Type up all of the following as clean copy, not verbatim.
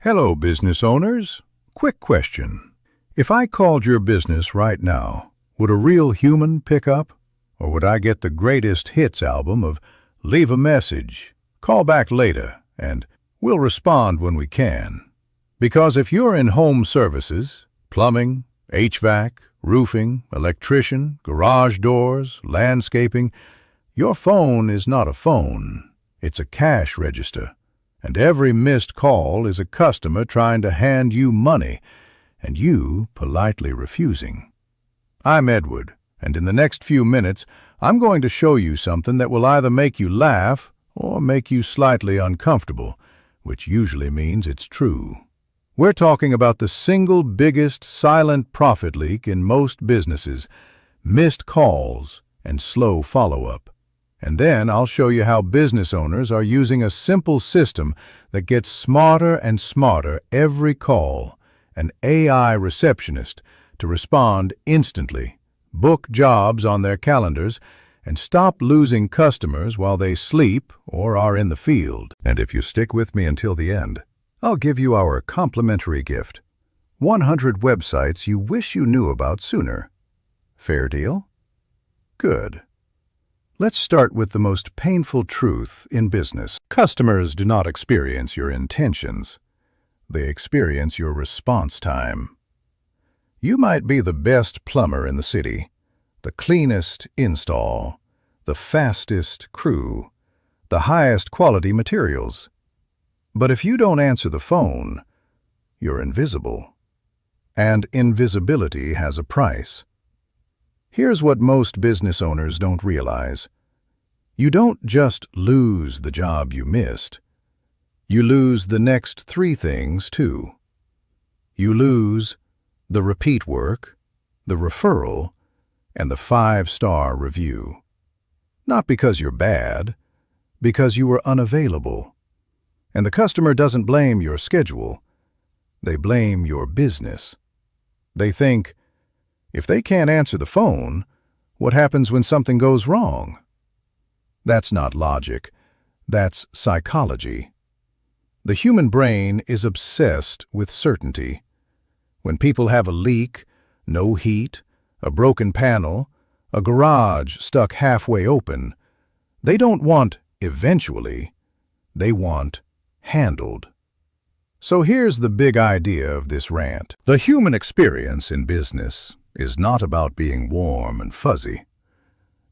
Hello, business owners. Quick question. If I called your business right now, would a real human pick up? Or would I get the greatest hits album of leave a message, call back later, and we'll respond when we can? Because if you're in home services, plumbing, HVAC, roofing, electrician, garage doors, landscaping, your phone is not a phone. It's a cash register. And every missed call is a customer trying to hand you money, and you politely refusing. I'm Edward, and in the next few minutes, I'm going to show you something that will either make you laugh or make you slightly uncomfortable, which usually means it's true. We're talking about the single biggest silent profit leak in most businesses: missed calls and slow follow-up. And then I'll show you how business owners are using a simple system that gets smarter and smarter every call, an AI receptionist, to respond instantly, book jobs on their calendars, and stop losing customers while they sleep or are in the field. And if you stick with me until the end, I'll give you our complimentary gift: 100 websites you wish you knew about sooner. Fair deal? Good. Let's start with the most painful truth in business. Customers do not experience your intentions. They experience your response time. You might be the best plumber in the city, the cleanest install, the fastest crew, the highest quality materials. But if you don't answer the phone, you're invisible. And invisibility has a price. Here's what most business owners don't realize. You don't just lose the job you missed. You lose the next 3 things, too. You lose the repeat work, the referral, and the 5-star review. Not because you're bad, because you were unavailable. And the customer doesn't blame your schedule. They blame your business. They think, if they can't answer the phone, what happens when something goes wrong? That's not logic. That's psychology. The human brain is obsessed with certainty. When people have a leak, no heat, a broken panel, a garage stuck halfway open, they don't want eventually. They want handled. So here's the big idea of this rant. The human experience in business is not about being warm and fuzzy.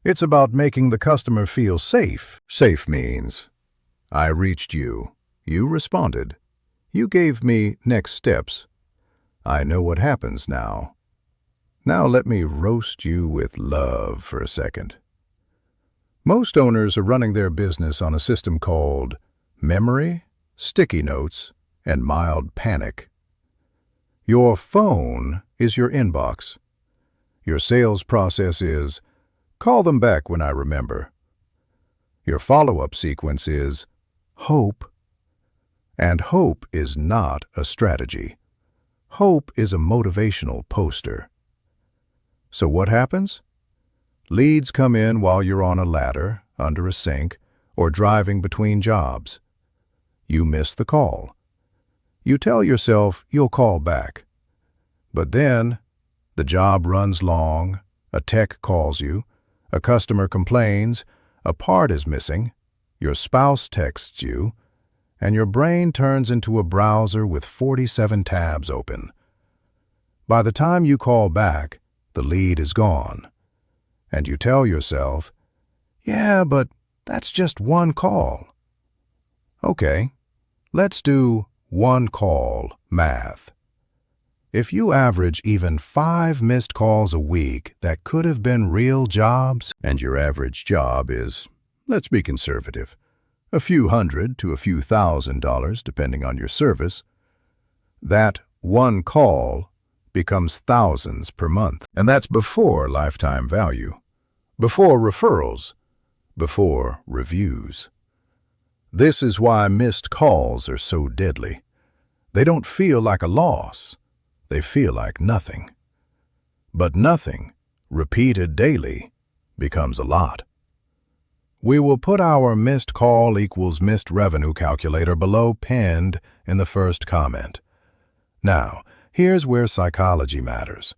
It's about making the customer feel safe. Safe means, I reached you. You responded. You gave me next steps. I know what happens now. Now let me roast you with love for a second. Most owners are running their business on a system called memory, sticky notes, and mild panic. Your phone is your inbox. Your sales process is, call them back when I remember. Your follow-up sequence is hope. And hope is not a strategy. Hope is a motivational poster. So what happens? Leads come in while you're on a ladder, under a sink, or driving between jobs. You miss the call. You tell yourself you'll call back. But then, the job runs long, a tech calls you, a customer complains, a part is missing, your spouse texts you, and your brain turns into a browser with 47 tabs open. By the time you call back, the lead is gone. And you tell yourself, yeah, but that's just one call. Okay, let's do one call math. If you average even 5 missed calls a week that could have been real jobs, and your average job is, let's be conservative, a few $100 to a few $1,000 depending on your service, that one call becomes thousands per month. And that's before lifetime value, before referrals, before reviews. This is why missed calls are so deadly. They don't feel like a loss. They feel like nothing. But nothing, repeated daily, becomes a lot. We will put our missed call equals missed revenue calculator below pinned in the first comment. Now, here's where psychology matters.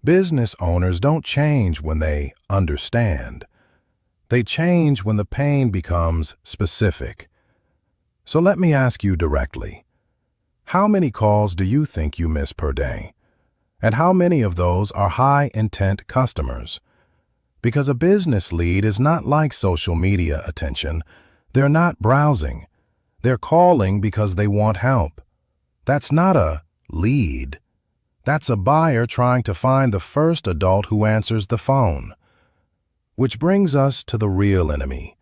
Business owners don't change when they understand. They change when the pain becomes specific. So let me ask you directly. How many calls do you think you miss per day? And how many of those are high-intent customers? Because a business lead is not like social media attention. They're not browsing. They're calling because they want help. That's not a lead. That's a buyer trying to find the first adult who answers the phone. Which brings us to the real enemy.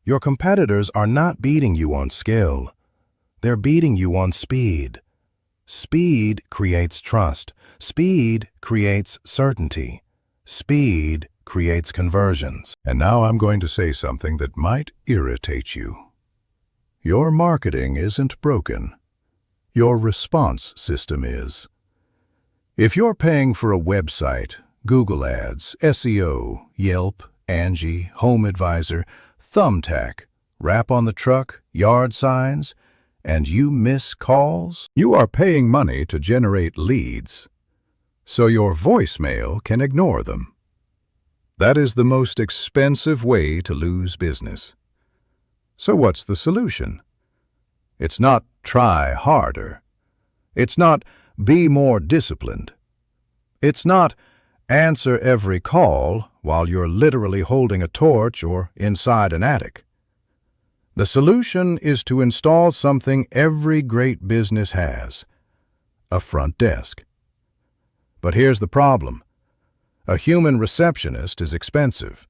Your competitors are not beating you on skill. They're beating you on speed. Speed creates trust. Speed creates certainty. Speed creates conversions. And now I'm going to say something that might irritate you. Your marketing isn't broken. Your response system is. If you're paying for a website, Google Ads, SEO, Yelp, Angie, Home Advisor, Thumbtack, Wrap on the Truck, yard signs, and you miss calls, you are paying money to generate leads, so your voicemail can ignore them. That is the most expensive way to lose business. So what's the solution? It's not try harder. It's not be more disciplined. It's not answer every call while you're literally holding a torch or inside an attic. The solution is to install something every great business has: a front desk. But here's the problem. A human receptionist is expensive.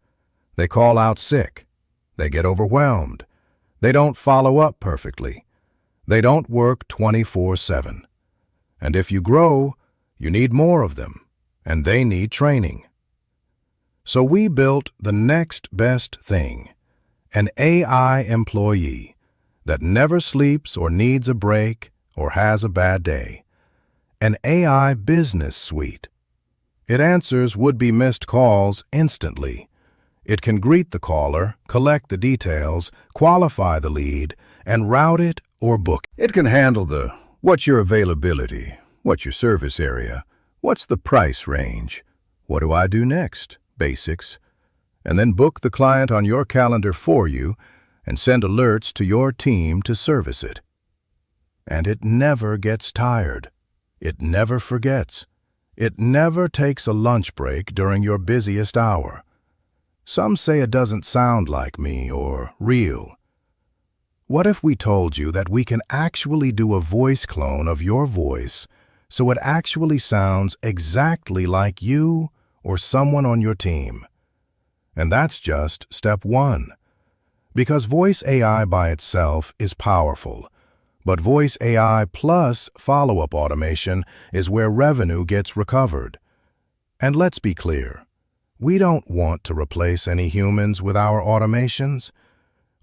They call out sick. They get overwhelmed. They don't follow up perfectly. They don't work 24/7. And if you grow, you need more of them, and they need training. So we built the next best thing, an AI employee that never sleeps or needs a break or has a bad day. An AI business suite. It answers would-be missed calls instantly. It can greet the caller, collect the details, qualify the lead, and route it or book. It can handle the what's your availability, what's your service area, what's the price range, what do I do next, basics, and then book the client on your calendar for you and send alerts to your team to service it. And it never gets tired. It never forgets. It never takes a lunch break during your busiest hour. Some say it doesn't sound like me or real. What if we told you that we can actually do a voice clone of your voice so it actually sounds exactly like you or someone on your team? And that's just step one. Because voice AI by itself is powerful. But voice AI plus follow-up automation is where revenue gets recovered. And let's be clear, we don't want to replace any humans with our automations.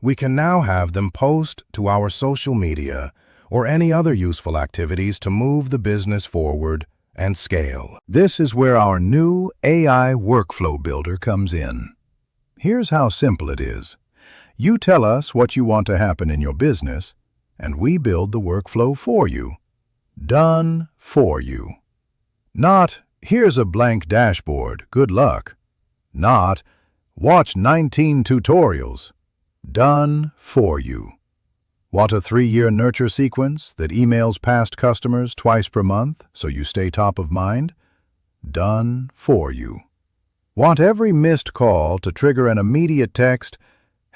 We can now have them post to our social media or any other useful activities to move the business forward and scale. This is where our new AI workflow builder comes in. Here's how simple it is. You tell us what you want to happen in your business, and we build the workflow for you. Done for you. Not, here's a blank dashboard, good luck. Not, watch 19 tutorials. Done for you. Want a 3-year nurture sequence that emails past customers twice per month so you stay top of mind? Done for you. Want every missed call to trigger an immediate text,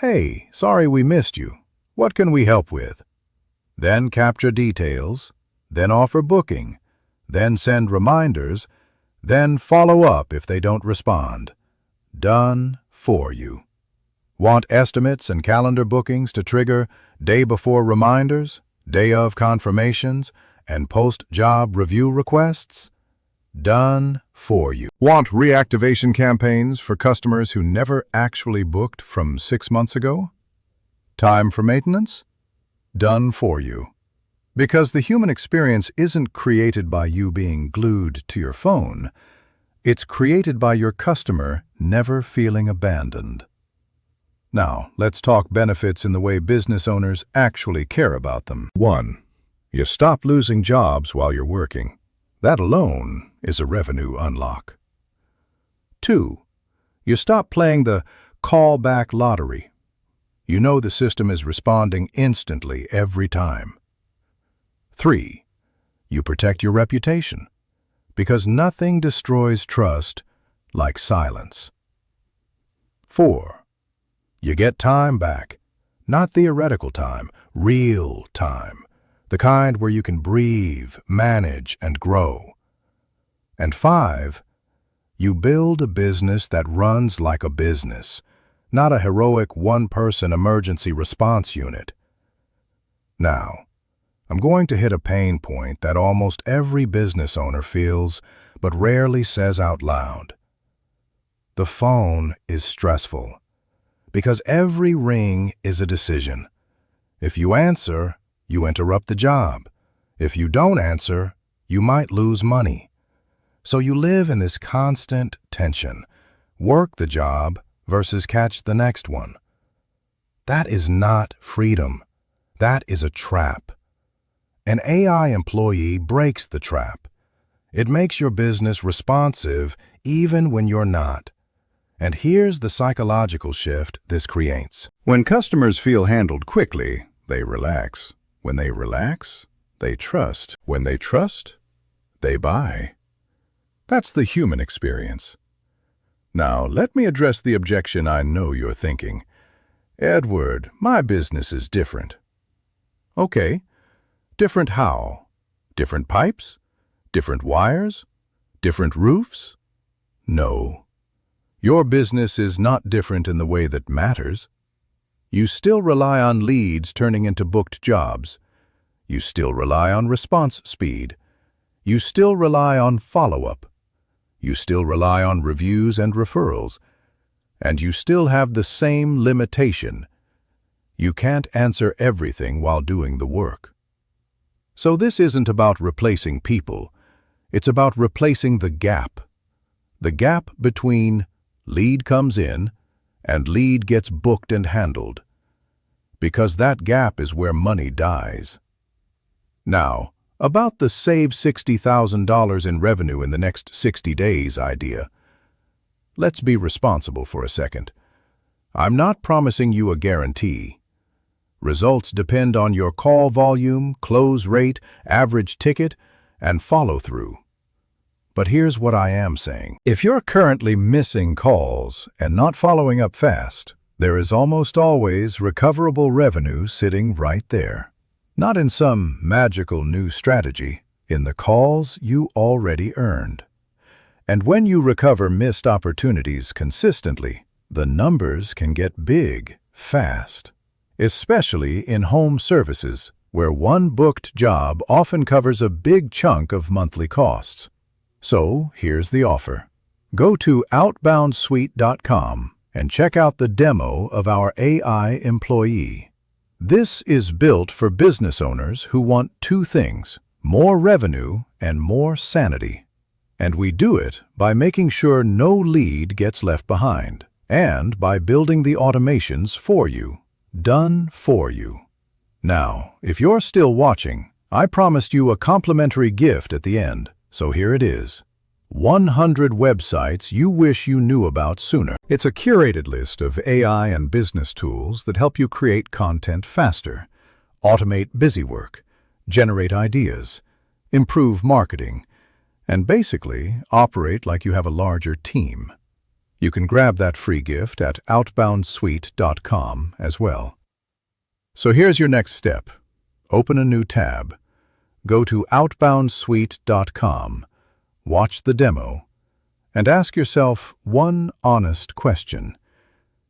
"Hey, sorry we missed you. What can we help with?" Then capture details, then offer booking, then send reminders, then follow up if they don't respond. Done for you. Want estimates and calendar bookings to trigger day before reminders, day of confirmations, and post-job review requests? Done for you. Want reactivation campaigns for customers who never actually booked from 6 months ago? Time for maintenance? Done for you. Because the human experience isn't created by you being glued to your phone. It's created by your customer never feeling abandoned. Now, let's talk benefits in the way business owners actually care about them. 1. You stop losing jobs while you're working. That alone is a revenue unlock. 2. You stop playing the callback lottery. You know the system is responding instantly every time. 3. You protect your reputation, because nothing destroys trust like silence. 4. You get time back, not theoretical time, real time, the kind where you can breathe, manage, and grow. And 5. You build a business that runs like a business, not a heroic one-person emergency response unit. Now, I'm going to hit a pain point that almost every business owner feels but rarely says out loud. The phone is stressful, because every ring is a decision. If you answer, you interrupt the job. If you don't answer, you might lose money. So you live in this constant tension. Work the job versus catch the next one. That is not freedom. That is a trap. An AI employee breaks the trap. It makes your business responsive even when you're not. And here's the psychological shift this creates. When customers feel handled quickly, they relax. When they relax, they trust. When they trust, they buy. That's the human experience. Now, let me address the objection I know you're thinking. Edward, my business is different. Okay, different how? Different pipes? Different wires? Different roofs? No. Your business is not different in the way that matters. You still rely on leads turning into booked jobs. You still rely on response speed. You still rely on follow-up. You still rely on reviews and referrals. And you still have the same limitation. You can't answer everything while doing the work. So this isn't about replacing people. It's about replacing the gap. The gap between lead comes in and lead gets booked and handled. Because that gap is where money dies. Now, about the save $60,000 in revenue in the next 60 days idea. Let's be responsible for a second. I'm not promising you a guarantee. Results depend on your call volume, close rate, average ticket, and follow-through. But here's what I am saying. If you're currently missing calls and not following up fast, there is almost always recoverable revenue sitting right there. Not in some magical new strategy, in the calls you already earned. And when you recover missed opportunities consistently, the numbers can get big, fast. Especially in home services, where one booked job often covers a big chunk of monthly costs. So, here's the offer. Go to outboundsuite.com and check out the demo of our AI employee. This is built for business owners who want two things: more revenue and more sanity. And we do it by making sure no lead gets left behind, and by building the automations for you. Done for you. Now, if you're still watching, I promised you a complimentary gift at the end, so here it is. 100 websites you wish you knew about sooner. It's a curated list of AI and business tools that help you create content faster, automate busy work, generate ideas, improve marketing, and basically operate like you have a larger team. You can grab that free gift at outboundsuite.com as well. So here's your next step. Open a new tab. Go to outboundsuite.com, watch the demo, and ask yourself one honest question.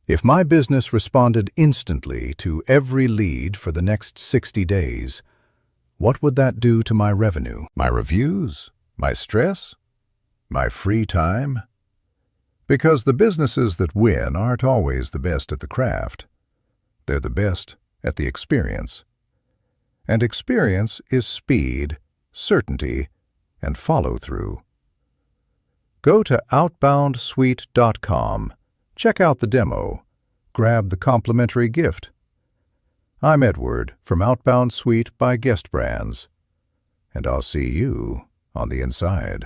If my business responded instantly to every lead for the next 60 days, what would that do to my revenue? My reviews? My stress? My free time? Because the businesses that win aren't always the best at the craft. They're the best at the experience. And experience is speed, certainty, and follow-through. Go to outboundsuite.com, check out the demo, grab the complimentary gift. I'm Edward from Outbound Suite by GuestBrands, and I'll see you on the inside.